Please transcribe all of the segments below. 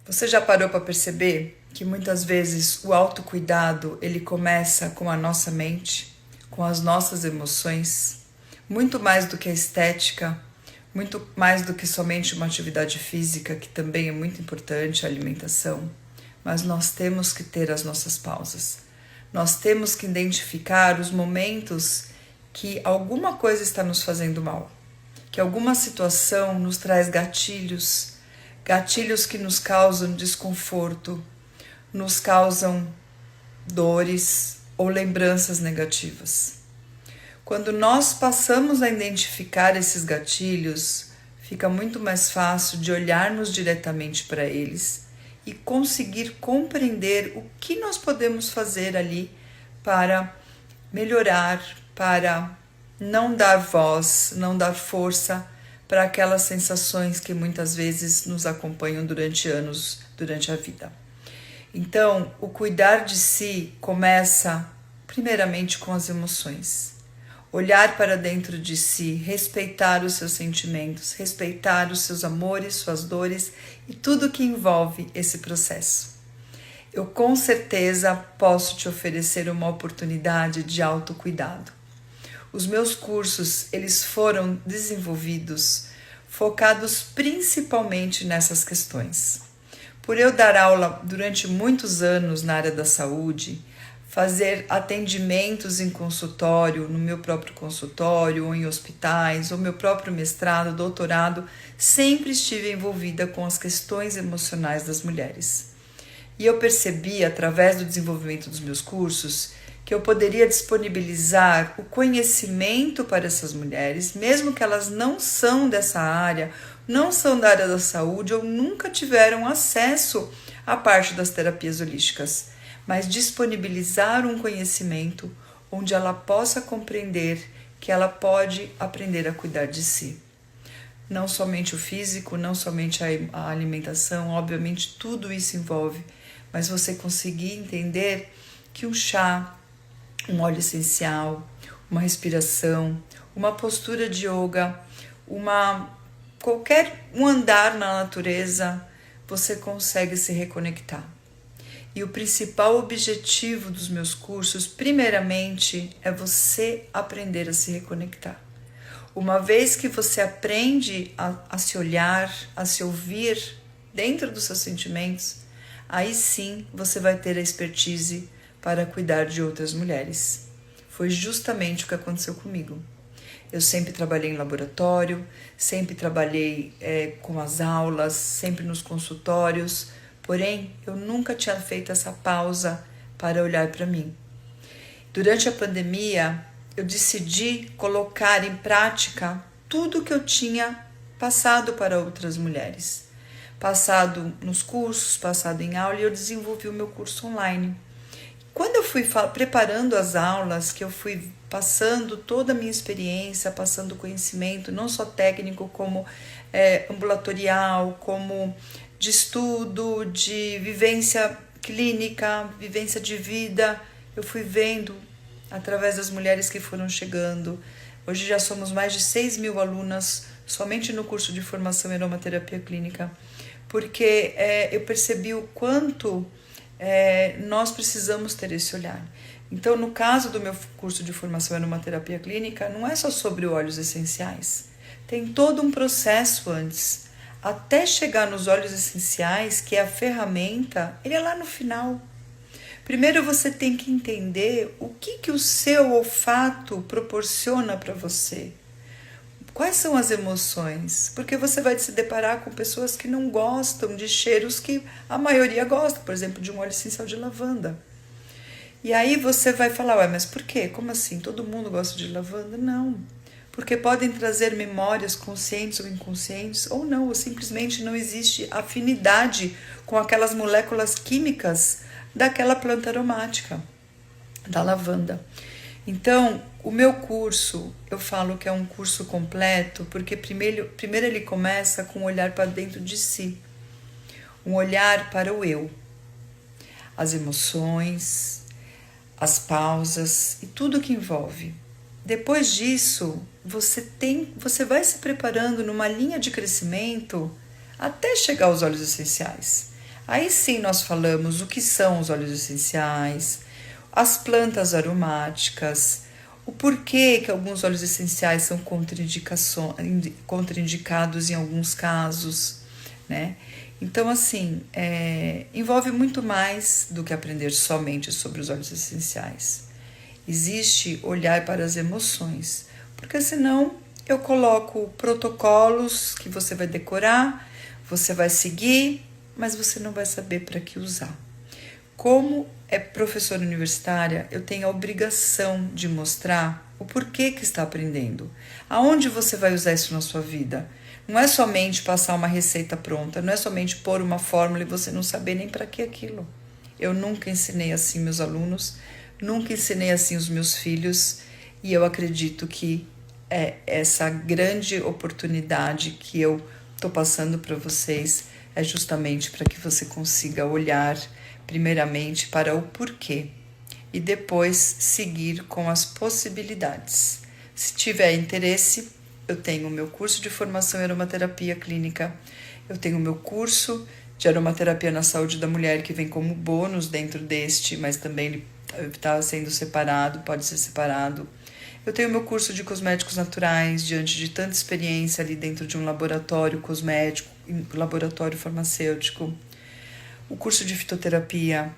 Você já parou para perceber que muitas vezes o autocuidado ele começa com a nossa mente, com as nossas emoções, muito mais do que a estética, muito mais do que somente uma atividade física, que também é muito importante, a alimentação, mas nós temos que ter as nossas pausas. Nós temos que identificar os momentos que alguma coisa está nos fazendo mal, que alguma situação nos traz gatilhos, gatilhos que nos causam desconforto, nos causam dores ou lembranças negativas. Quando nós passamos a identificar esses gatilhos, fica muito mais fácil de olharmos diretamente para eles e conseguir compreender o que nós podemos fazer ali para melhorar, para não dar voz, não dar força para aquelas sensações que muitas vezes nos acompanham durante anos, durante a vida. Então, o cuidar de si começa primeiramente com as emoções. Olhar para dentro de si, respeitar os seus sentimentos, respeitar os seus amores, suas dores e tudo que envolve esse processo. Eu com certeza posso te oferecer uma oportunidade de autocuidado. Os meus cursos, eles foram desenvolvidos focados principalmente nessas questões. Por eu dar aula durante muitos anos na área da saúde, fazer atendimentos em consultório, no meu próprio consultório, ou em hospitais, ou meu próprio mestrado, doutorado, sempre estive envolvida com as questões emocionais das mulheres. E eu percebi, através do desenvolvimento dos meus cursos, que eu poderia disponibilizar o conhecimento para essas mulheres, mesmo que elas não são dessa área, não são da área da saúde ou nunca tiveram acesso à parte das terapias holísticas, mas disponibilizar um conhecimento onde ela possa compreender que ela pode aprender a cuidar de si. Não somente o físico, não somente a alimentação, obviamente tudo isso envolve, mas você conseguir entender que um chá, um óleo essencial, uma respiração, uma postura de yoga, um andar na natureza, você consegue se reconectar. E o principal objetivo dos meus cursos, primeiramente, é você aprender a se reconectar. Uma vez que você aprende a se olhar, a se ouvir dentro dos seus sentimentos, aí sim você vai ter a expertise para cuidar de outras mulheres. Foi justamente o que aconteceu comigo. Eu sempre trabalhei em laboratório, sempre trabalhei com as aulas, sempre nos consultórios, porém eu nunca tinha feito essa pausa para olhar para mim. Durante a pandemia, eu decidi colocar em prática tudo que eu tinha passado para outras mulheres. Passado nos cursos, passado em aula, e eu desenvolvi o meu curso online. Quando eu fui preparando as aulas, que eu fui passando toda a minha experiência, passando conhecimento, não só técnico, como ambulatorial, como de estudo, de vivência clínica, vivência de vida, eu fui vendo através das mulheres que foram chegando. Hoje já somos mais de 6.000 alunas somente no curso de formação em aromaterapia clínica, porque eu percebi o quanto nós precisamos ter esse olhar. Então, no caso do meu curso de formação em aromaterapia clínica, não é só sobre óleos essenciais. Tem todo um processo antes. Até chegar nos óleos essenciais, que é a ferramenta, ele é lá no final. Primeiro você tem que entender o que o seu olfato proporciona para você. Quais são as emoções? Porque você vai se deparar com pessoas que não gostam de cheiros que a maioria gosta, por exemplo, de um óleo essencial de lavanda. E aí você vai falar, ué, mas por quê? Como assim? Todo mundo gosta de lavanda? Não. Porque podem trazer memórias conscientes ou inconscientes, ou não, ou simplesmente não existe afinidade com aquelas moléculas químicas daquela planta aromática, da lavanda. Então, o meu curso, eu falo que é um curso completo, porque primeiro ele começa com um olhar para dentro de si, um olhar para o eu, as emoções, as pausas e tudo que envolve. Depois disso, você vai se preparando numa linha de crescimento até chegar aos óleos essenciais. Aí sim nós falamos o que são os óleos essenciais, as plantas aromáticas, o porquê que alguns óleos essenciais são contraindicados em alguns casos, né? Então, assim, envolve muito mais do que aprender somente sobre os óleos essenciais. Existe olhar para as emoções, porque senão eu coloco protocolos que você vai decorar, você vai seguir, mas você não vai saber para que usar. Como é professora universitária, eu tenho a obrigação de mostrar o porquê que está aprendendo. Aonde você vai usar isso na sua vida? Não é somente passar uma receita pronta, não é somente pôr uma fórmula e você não saber nem para que aquilo. Eu nunca ensinei assim meus alunos, nunca ensinei assim os meus filhos, e eu acredito que essa grande oportunidade que eu estou passando para vocês é justamente para que você consiga olhar primeiramente para o porquê e depois seguir com as possibilidades. Se tiver interesse, eu tenho o meu curso de formação em aromaterapia clínica, eu tenho o meu curso de aromaterapia na saúde da mulher, que vem como bônus dentro deste, mas também ele está sendo separado, pode ser separado. Eu tenho o meu curso de cosméticos naturais, diante de tanta experiência ali dentro de um laboratório cosmético, laboratório farmacêutico. O curso de fitoterapia,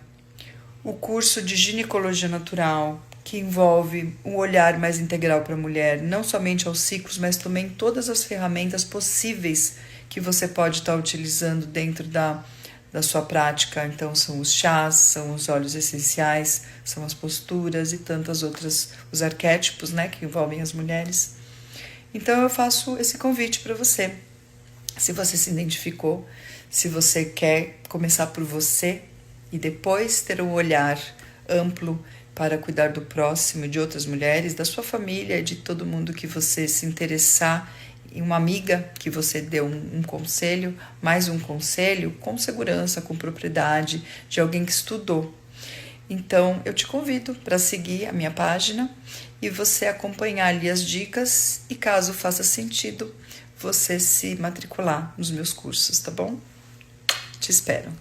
o curso de ginecologia natural, que envolve um olhar mais integral para a mulher, não somente aos ciclos, mas também todas as ferramentas possíveis que você pode estar utilizando dentro da sua prática. Então são os chás, são os óleos essenciais, são as posturas e tantas outras, os arquétipos, né, que envolvem as mulheres. Então eu faço esse convite para você. Se você se identificou, se você quer começar por você e depois ter um olhar amplo para cuidar do próximo e de outras mulheres, da sua família e de todo mundo que você se interessar, em uma amiga que você deu um conselho, mais um conselho, com segurança, com propriedade, de alguém que estudou. Então, eu te convido para seguir a minha página e você acompanhar ali as dicas e, caso faça sentido, você se matricular nos meus cursos, tá bom? Te espero.